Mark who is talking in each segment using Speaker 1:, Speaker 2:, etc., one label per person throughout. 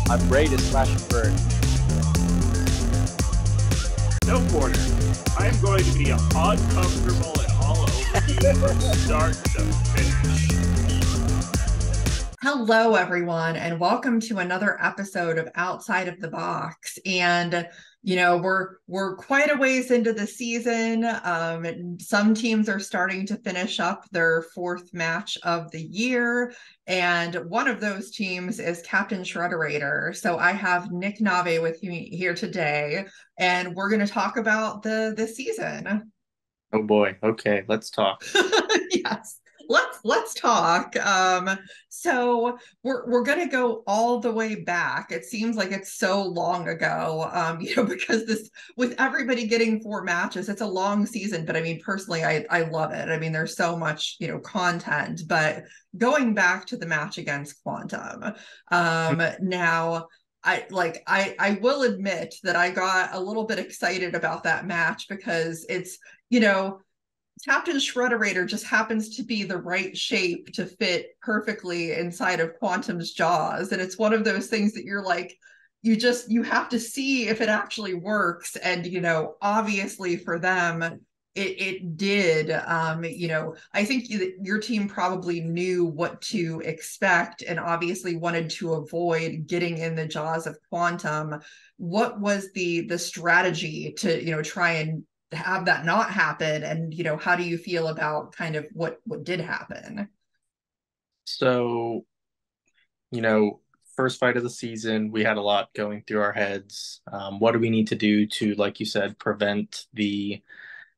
Speaker 1: I'm ready to smash and burn.
Speaker 2: No quarter. I am going to be uncomfortable and all over you from start to finish.
Speaker 3: Hello, everyone, and welcome to another episode of Outside of the Box. And we're quite a ways into the season. Some teams are starting to finish up their fourth match of the year, and one of those teams is Captain Shrederator. So I have Nick Nave with me here today, and we're going to talk about the season.
Speaker 4: Oh boy. Okay, let's talk.
Speaker 3: Yes. Let's talk. So we're gonna go all the way back. It seems like it's so long ago, because this with everybody getting 4 matches, it's a long season. But I mean, personally, I love it. I mean, there's so much content. But going back to the match against Quantum, now. I will admit that I got a little bit excited about that match because it's Captain Shrederator just happens to be the right shape to fit perfectly inside of Quantum's jaws. And it's one of those things that you're like, you have to see if it actually works. And, obviously for them, it did. I think your team probably knew what to expect and obviously wanted to avoid getting in the jaws of Quantum. What was the strategy to, try and have that not happen, and how do you feel about kind of what did happen?
Speaker 4: So, first fight of the season, we had a lot going through our heads. What do we need to do to, like you said, prevent the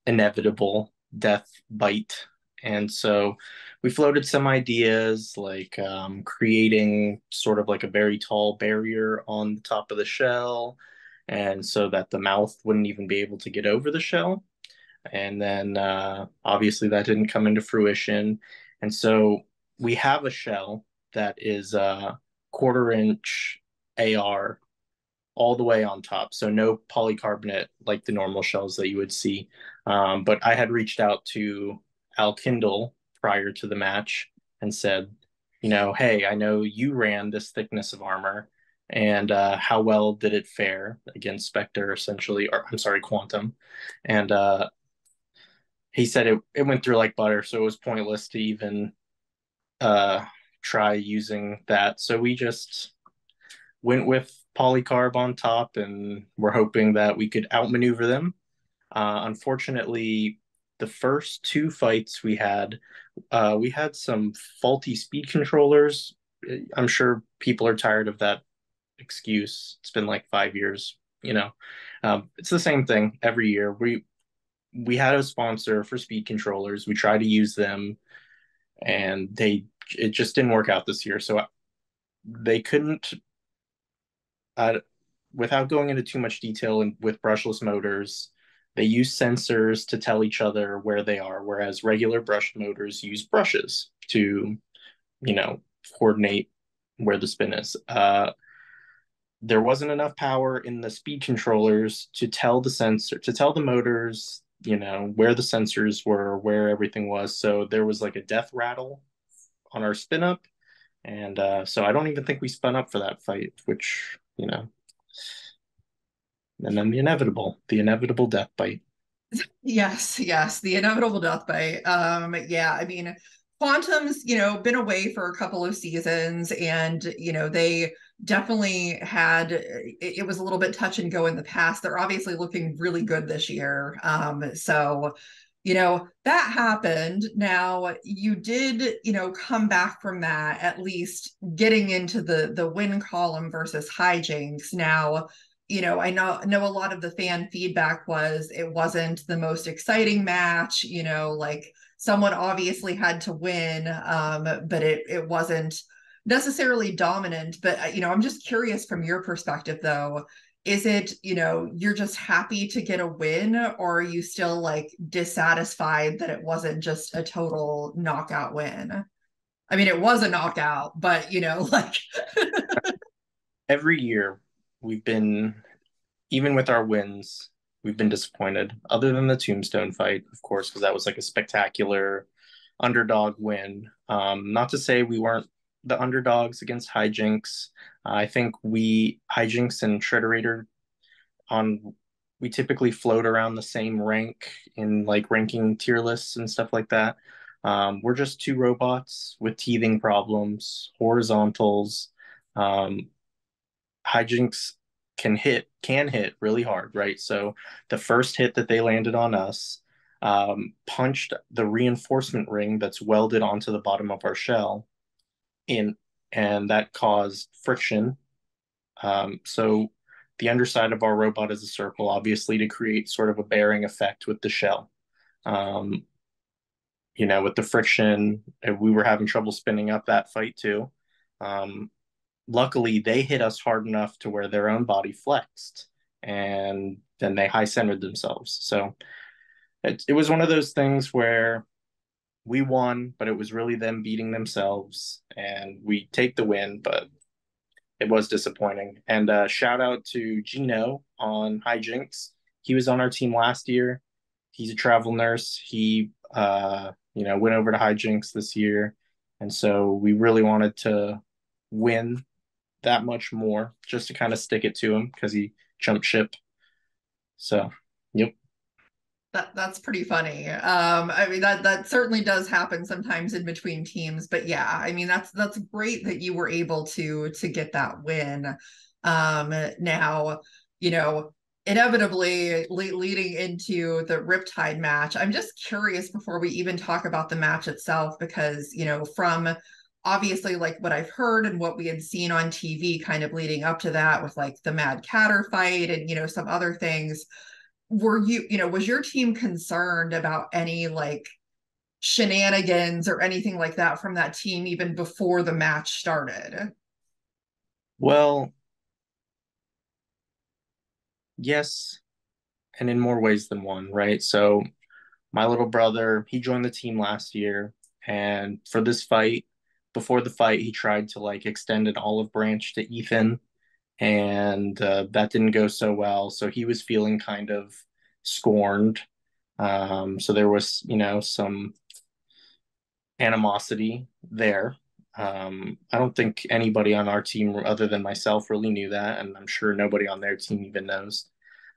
Speaker 4: inevitable death bite? And so we floated some ideas like creating sort of like a very tall barrier on the top of the shell, and so that the mouth wouldn't even be able to get over the shell. And then obviously that didn't come into fruition. And so we have a shell that is a 1/4 inch AR all the way on top. So no polycarbonate like the normal shells that you would see. But I had reached out to Al Kindle prior to the match and said, hey, I know you ran this thickness of armor, and how well did it fare against Spectre, essentially, or I'm sorry, Quantum. And he said it went through like butter, so it was pointless to even try using that. So we just went with polycarb on top, and we're hoping that we could outmaneuver them. Unfortunately, the first 2 fights we had some faulty speed controllers. I'm sure people are tired of that excuse. It's been like 5 years. It's the same thing every year. We had a sponsor for speed controllers. We tried to use them, and it just didn't work out this year. So they couldn't, without going into too much detail, and with brushless motors, they use sensors to tell each other where they are, whereas regular brush motors use brushes to, coordinate where the spin is. There wasn't enough power in the speed controllers to tell the motors, where the sensors were, where everything was. So there was like a death rattle on our spin up. And so I don't even think we spun up for that fight, which, and then the inevitable death bite.
Speaker 3: Yes, the inevitable death bite. Yeah, I mean, Quantum's, been away for a couple of seasons, and, they definitely had, it was a little bit touch and go in the past. They're obviously looking really good this year. So, that happened. Now you did, come back from that, at least getting into the win column versus hijinks. Now, I know a lot of the fan feedback was it wasn't the most exciting match, like someone obviously had to win, but it wasn't necessarily dominant. But, I'm just curious from your perspective, though, is it, you're just happy to get a win, or are you still like dissatisfied that it wasn't just a total knockout win? I mean, it was a knockout, but, like.
Speaker 4: Every year even with our wins, we've been disappointed, other than the Tombstone fight, of course, because that was like a spectacular underdog win. Not to say we weren't the underdogs against Hijinks. I think Hijinks and Shrederator on we typically float around the same rank in like ranking tier lists and stuff like that. We're just two robots with teething problems, horizontals. Um, Hijinks can hit really hard, right? So the first hit that they landed on us punched the reinforcement ring that's welded onto the bottom of our shell in, and that caused friction. So the underside of our robot is a circle, obviously, to create sort of a bearing effect with the shell. Um, with the friction, we were having trouble spinning up that fight too. Um, Luckily, they hit us hard enough to where their own body flexed, and then they high centered themselves. So it was one of those things where we won, but it was really them beating themselves, and we take the win, but it was disappointing. And shout out to Gino on Hijinks. He was on our team last year. He's a travel nurse. He went over to Hijinks this year, and so we really wanted to win that much more just to kind of stick it to him because he jumped ship. So, yep.
Speaker 3: That's pretty funny. I mean that certainly does happen sometimes in between teams, but yeah, I mean that's great that you were able to get that win. Now, inevitably leading into the Riptide match, I'm just curious before we even talk about the match itself, because from obviously like what I've heard and what we had seen on TV kind of leading up to that with like the Mad Catter fight and some other things, was your team concerned about any like shenanigans or anything like that from that team even before the match started?
Speaker 4: Well, yes, and in more ways than one, right? So my little brother, he joined the team last year, and for this fight, before the fight, he tried to like extend an olive branch to Ethan, and that didn't go so well. So he was feeling kind of scorned. So there was, some animosity there. I don't think anybody on our team other than myself really knew that, and I'm sure nobody on their team even knows.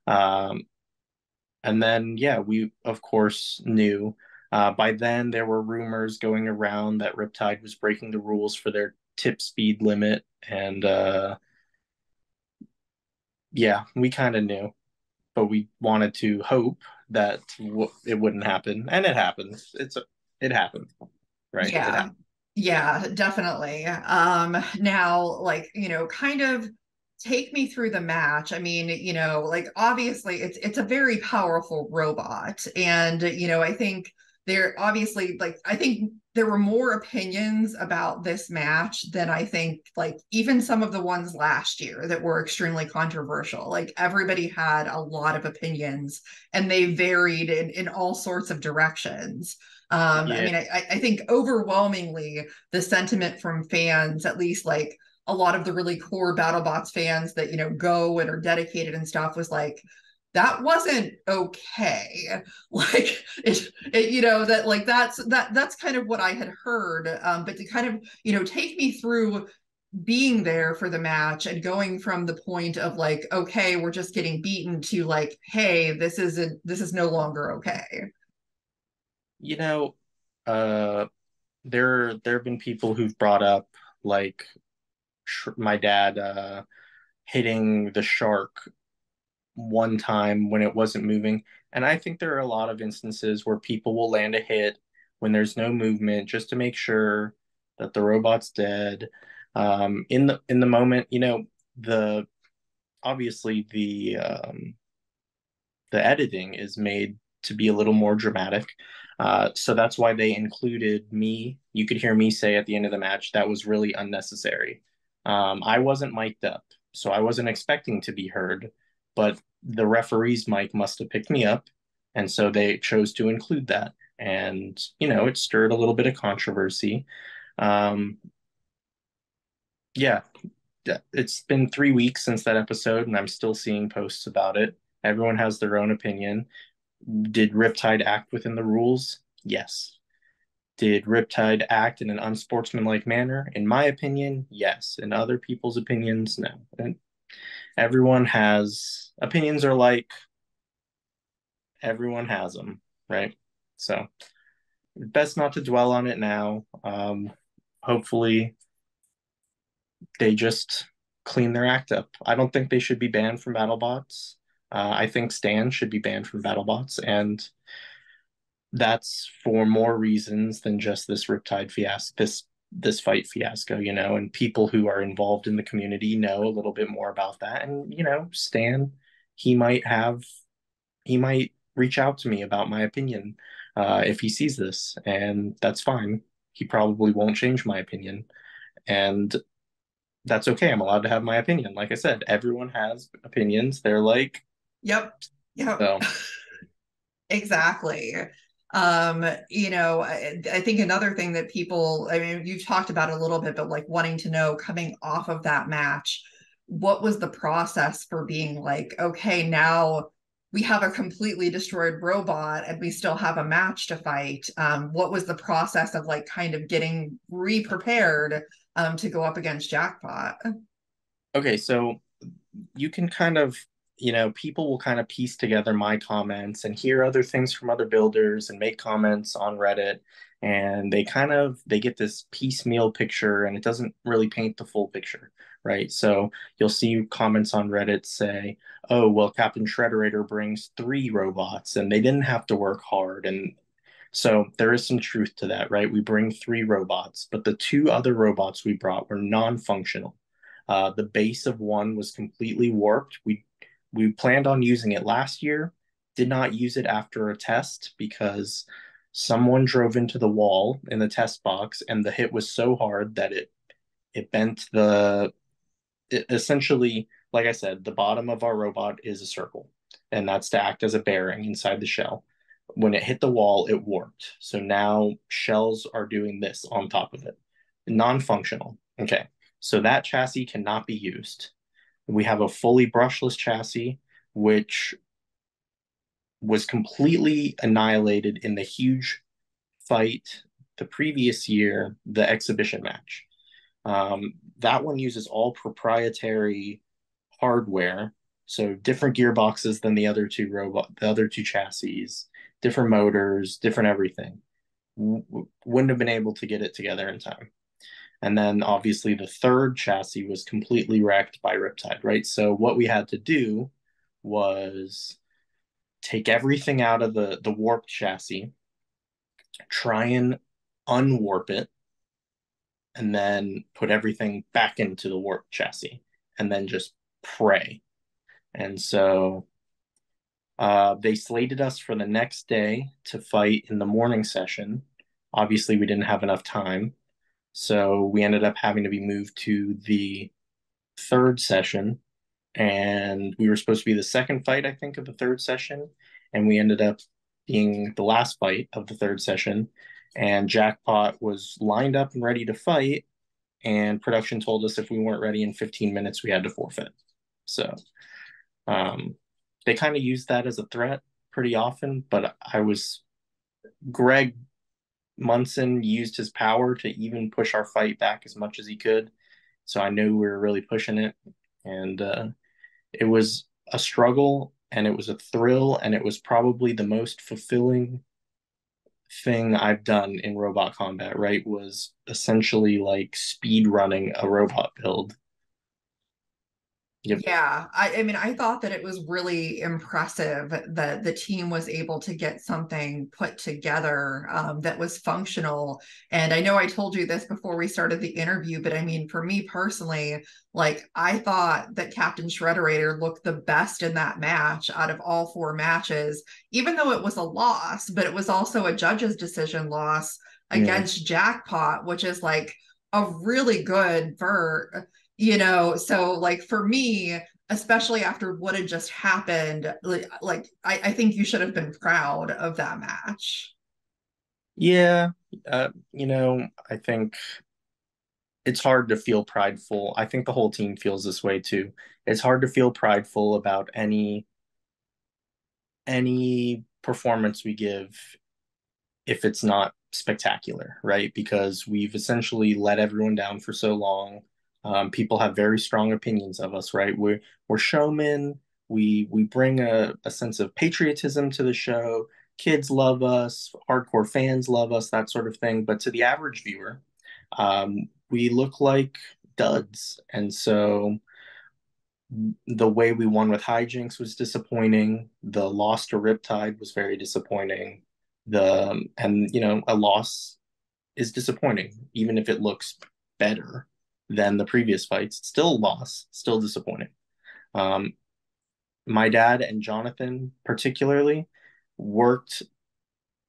Speaker 4: Um, and then, yeah, we of course knew. By then, there were rumors going around that Riptide was breaking the rules for their tip speed limit, and yeah, we kind of knew, but we wanted to hope that it wouldn't happen, and it happens. It happened, right? It
Speaker 3: Yeah.
Speaker 4: happened.
Speaker 3: Yeah, definitely. Now, like, kind of take me through the match. I mean, like obviously it's a very powerful robot. And, I think there obviously like I think there were more opinions about this match than I think like even some of the ones last year that were extremely controversial. Like everybody had a lot of opinions and they varied in all sorts of directions. I
Speaker 4: Yeah,
Speaker 3: mean, I think overwhelmingly the sentiment from fans, at least like a lot of the really core BattleBots fans that go and are dedicated and stuff, was like, that wasn't okay. Like that like that's kind of what I had heard. But to kind of take me through being there for the match and going from the point of like, okay, we're just getting beaten to like, hey, this is no longer okay.
Speaker 4: you know, uh, there have been people who've brought up like my dad hitting the shark one time when it wasn't moving, and I think there are a lot of instances where people will land a hit when there's no movement just to make sure that the robot's dead. In the moment, the obviously the editing is made to be a little more dramatic. So that's why they included me. You could hear me say at the end of the match that was really unnecessary. I wasn't mic'd up, so I wasn't expecting to be heard, but the referee's mic must have picked me up, and so they chose to include that. And, it stirred a little bit of controversy. Um, yeah, it's been 3 weeks since that episode, and I'm still seeing posts about it. Everyone has their own opinion. Did Riptide act within the rules? Yes. Did Riptide act in an unsportsmanlike manner? In my opinion, yes. In other people's opinions, no. And everyone has opinions are like everyone has them, right? So best not to dwell on it now. Hopefully they just clean their act up. I don't think they should be banned from BattleBots. I think Stan should be banned from BattleBots, and that's for more reasons than just this Riptide fiasco, this fight fiasco, and people who are involved in the community know a little bit more about that. And, Stan, he might reach out to me about my opinion if he sees this, and that's fine. He probably won't change my opinion, and that's okay. I'm allowed to have my opinion. Like I said, everyone has opinions. They're like,
Speaker 3: Yep.
Speaker 4: so.
Speaker 3: Exactly. I think another thing that people, I mean, you've talked about it a little bit, but like wanting to know coming off of that match, what was the process for being like, okay, now we have a completely destroyed robot and we still have a match to fight. What was the process of like kind of getting re-prepared to go up against Jackpot?
Speaker 4: Okay, so you can kind of, people will kind of piece together my comments and hear other things from other builders and make comments on Reddit, and they get this piecemeal picture, and it doesn't really paint the full picture, right? So you'll see comments on Reddit say, oh, well, Captain Shrederator brings 3 robots and they didn't have to work hard. And so there is some truth to that, right? We bring 3 robots, but the 2 other robots we brought were non-functional. The base of one was completely warped. We planned on using it last year, did not use it after a test because someone drove into the wall in the test box, and the hit was so hard that it bent essentially, like I said, the bottom of our robot is a circle, and that's to act as a bearing inside the shell. When it hit the wall, it warped. So now shells are doing this on top of it. Non-functional. Okay. So that chassis cannot be used. We have a fully brushless chassis, which was completely annihilated in the huge fight the previous year, the exhibition match. That one uses all proprietary hardware, so different gearboxes than the other two chassis, different motors, different everything. Wouldn't have been able to get it together in time. And then obviously the third chassis was completely wrecked by Riptide, right? So what we had to do was take everything out of the warped chassis, try and unwarp it, and then put everything back into the warped chassis, and then just pray. And so they slated us for the next day to fight in the morning session. Obviously, we didn't have enough time. So we ended up having to be moved to the third session. And we were supposed to be the second fight, I think, of the third session. And we ended up being the last fight of the third session. And Jackpot was lined up and ready to fight. And production told us if we weren't ready in 15 minutes, we had to forfeit. So they kind of used that as a threat pretty often. But Greg Munson used his power to even push our fight back as much as he could. So I knew we were really pushing it. And it was a struggle, and it was a thrill, and it was probably the most fulfilling thing I've done in robot combat, right? Was essentially like speed running a robot build. Yep.
Speaker 3: Yeah, I mean, I thought that it was really impressive that the team was able to get something put together that was functional. And I know I told you this before we started the interview, but I mean, for me personally, like I thought that Captain Shrederator looked the best in that match out of all 4 matches, even though it was a loss, but it was also a judge's decision loss against Jackpot, which is like a really good vert. So like for me, especially after what had just happened, like I think you should have been proud of that match.
Speaker 4: Yeah. I think it's hard to feel prideful. I think the whole team feels this way too. It's hard to feel prideful about any performance we give if it's not spectacular, right? Because we've essentially let everyone down for so long. People have very strong opinions of us, right? We're showmen. We bring a sense of patriotism to the show. Kids love us, hardcore fans love us, that sort of thing. But to the average viewer, we look like duds. And so the way we won with hijinks was disappointing. The loss to Riptide was very disappointing. A loss is disappointing, even if it looks better than the previous fights. It's still a loss, still disappointing. Um, my dad and Jonathan particularly worked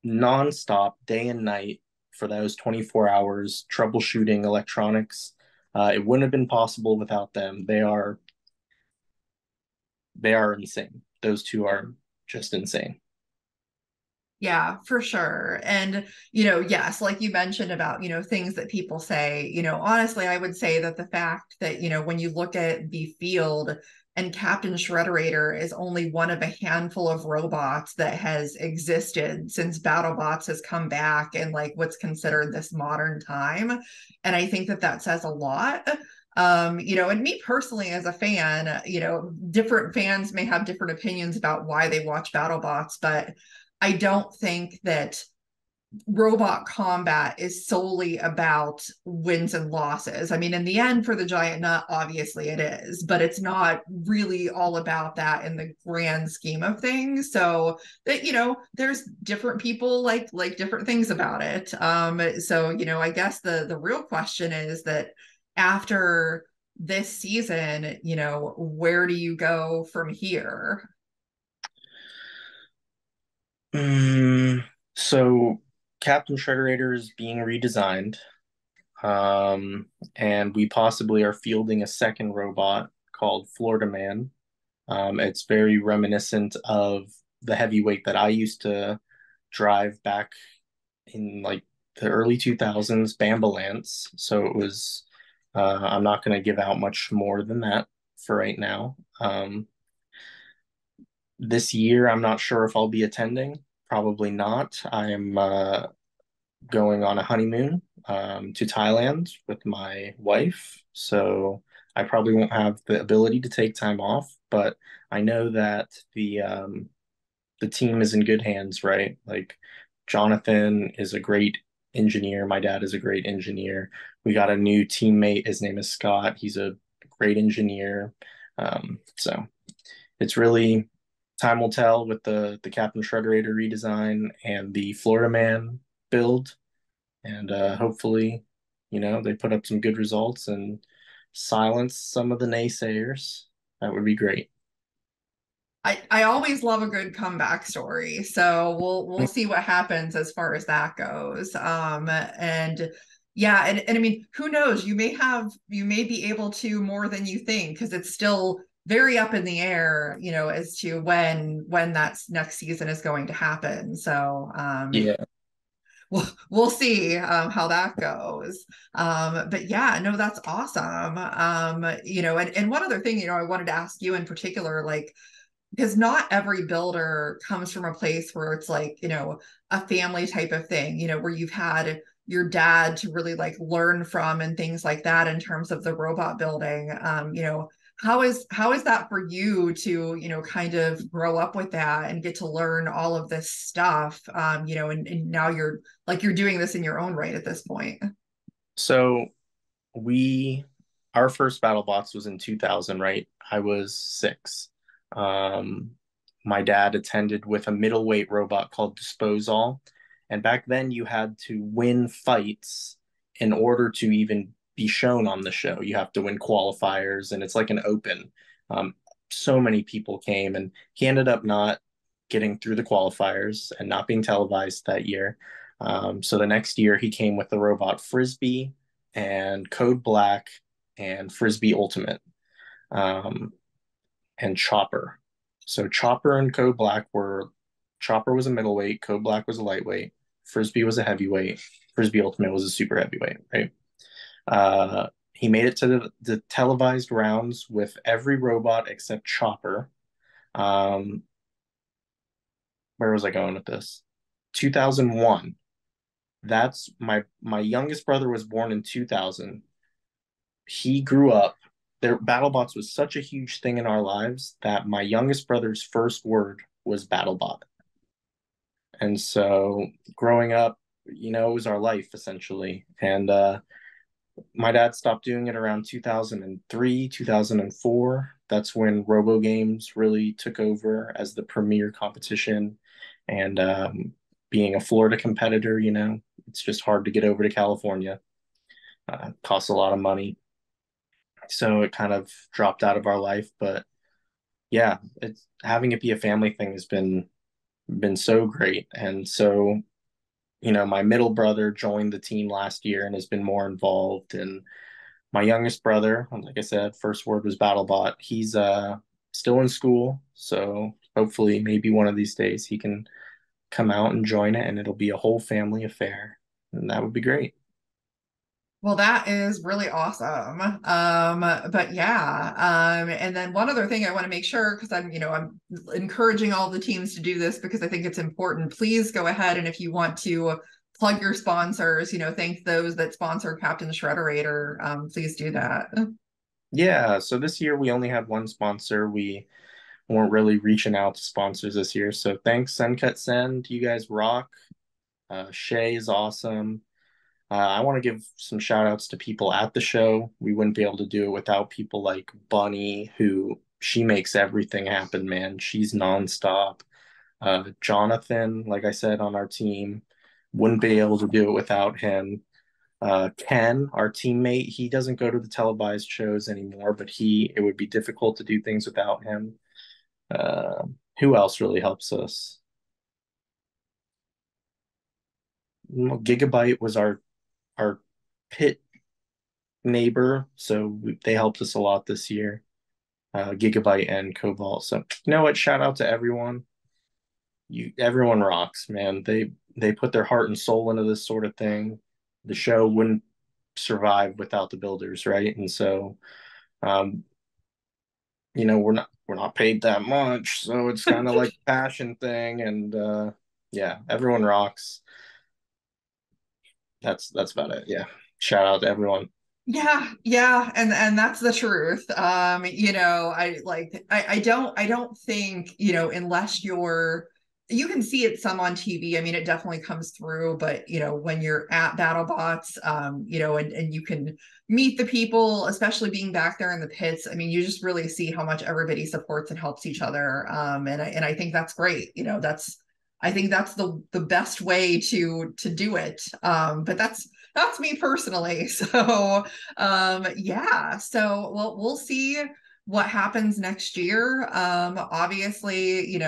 Speaker 4: nonstop, day and night, for those 24 hours troubleshooting electronics. It wouldn't have been possible without them. They are insane. Those two are just insane.
Speaker 3: Yeah, for sure. And, yes, like you mentioned about, things that people say, honestly, I would say that the fact that, when you look at the field and Captain Shrederator is only one of a handful of robots that has existed since BattleBots has come back in like what's considered this modern time. And I think that that says a lot. And me personally as a fan, different fans may have different opinions about why they watch BattleBots, but I don't think that robot combat is solely about wins and losses. I mean, in the end, for the giant nut, obviously it is, but it's not really all about that in the grand scheme of things. So that, there's different people like different things about it. I guess the real question is that after this season, where do you go from here?
Speaker 4: So Captain Shrederator is being redesigned, and we possibly are fielding a second robot called Florida Man. It's very reminiscent of the heavyweight that I used to drive back in like the early 2000s, Bambalance. So it was, I'm not going to give out much more than that for right now. This year, I'm not sure if I'll be attending. Probably not. I'm going on a honeymoon to Thailand with my wife. So I probably won't have the ability to take time off, but I know that the team is in good hands, right? Like Jonathan is a great engineer. My dad is a great engineer. We got a new teammate. His name is Scott. He's a great engineer. So it's really time will tell with the Captain Shrederator redesign and the Florida Man build, and hopefully, they put up some good results and silence some of the naysayers. That would be great.
Speaker 3: I always love a good comeback story. So we'll see what happens as far as that goes. And yeah, and I mean, who knows? You may be able to more than you think because it's still very up in the air, as to when that next season is going to happen. So
Speaker 4: Yeah.
Speaker 3: we'll see how that goes. But yeah, no, that's awesome. And one other thing, I wanted to ask you in particular, like, because not every builder comes from a place where it's like, a family type of thing, where you've had your dad to really like learn from and things like that in terms of the robot building. How is that for you to, kind of grow up with that and get to learn all of this stuff, and now you're doing this in your own right at this point.
Speaker 4: So we our first BattleBots was in 2000, right? I was 6. Um, my dad attended with a middleweight robot called Disposal, and back then you had to win fights in order to even be shown on the show. You have to win qualifiers, and it's like an open. Um, so many people came, and he ended up not getting through the qualifiers and not being televised that year. So the next year he came with the robot Frisbee and Code Black and Frisbee Ultimate, um, and Chopper. So Chopper and Code Black were Chopper was a middleweight, Code Black was a lightweight, Frisbee was a heavyweight, Frisbee Ultimate was a super heavyweight, right? He made it to the televised rounds with every robot except Chopper. Um, where was I going with this? 2001. That's my youngest brother was born in 2000. He grew up there. BattleBots was such a huge thing in our lives that my youngest brother's first word was BattleBot. And so growing up, it was our life essentially. And my dad stopped doing it around 2003, 2004. That's when Robo Games really took over as the premier competition. And being a Florida competitor, it's just hard to get over to California. Costs a lot of money. So it kind of dropped out of our life. But yeah, it's having it be a family thing has been so great. And so, my middle brother joined the team last year and has been more involved. And my youngest brother, like I said, first word was BattleBot. He's still in school, so hopefully maybe one of these days he can come out and join it and it'll be a whole family affair. And that would be great.
Speaker 3: Well, that is really awesome. But yeah, and then one other thing I want to make sure, because I'm encouraging all the teams to do this because I think it's important. Please go ahead and if you want to plug your sponsors, thank those that sponsor Captain Shrederator. Please do that.
Speaker 4: Yeah, so this year we only had one sponsor. We weren't really reaching out to sponsors this year. So thanks, Sencut Send. You guys rock. Shay is awesome. I want to give some shout outs to people at the show. We wouldn't be able to do it without people like Bunny, who she makes everything happen, man. She's nonstop. Jonathan, like I said, on our team, wouldn't be able to do it without him. Ken, our teammate, he doesn't go to the televised shows anymore, but it would be difficult to do things without him. Who else really helps us? Gigabyte was our pit neighbor, so they helped us a lot this year. Gigabyte and Cobalt. So you know what? Shout out to everyone. Everyone rocks, man. They put their heart and soul into this sort of thing. The show wouldn't survive without the builders, right? And so, um, we're not paid that much, so it's kind of like a passion thing. And yeah, everyone rocks. That's about it. Yeah. Shout out to everyone.
Speaker 3: Yeah, and that's the truth. I don't think, unless you can see it some on TV. I mean, it definitely comes through, but when you're at BattleBots, and you can meet the people, especially being back there in the pits. I mean, you just really see how much everybody supports and helps each other. And I think that's great. I think that's the best way to do it. But that's me personally. So yeah. So we'll see what happens next year. Obviously,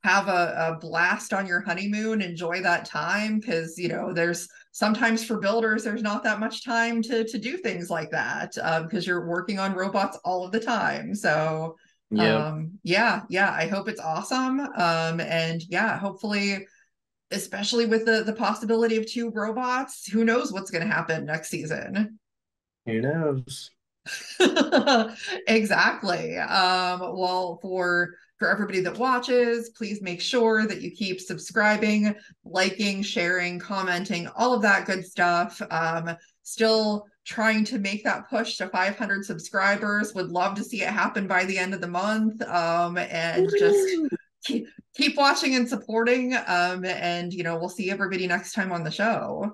Speaker 3: have a blast on your honeymoon, enjoy that time because there's sometimes for builders there's not that much time to do things like that because you're working on robots all of the time. So
Speaker 4: Yeah.
Speaker 3: yeah, I hope it's awesome. And yeah, hopefully, especially with the possibility of two robots, who knows what's going to happen next season.
Speaker 4: Who knows?
Speaker 3: Exactly. Well, for everybody that watches, please make sure that you keep subscribing, liking, sharing, commenting, all of that good stuff. Still trying to make that push to 500 subscribers. Would love to see it happen by the end of the month. And just keep watching and supporting. And we'll see everybody next time on the show.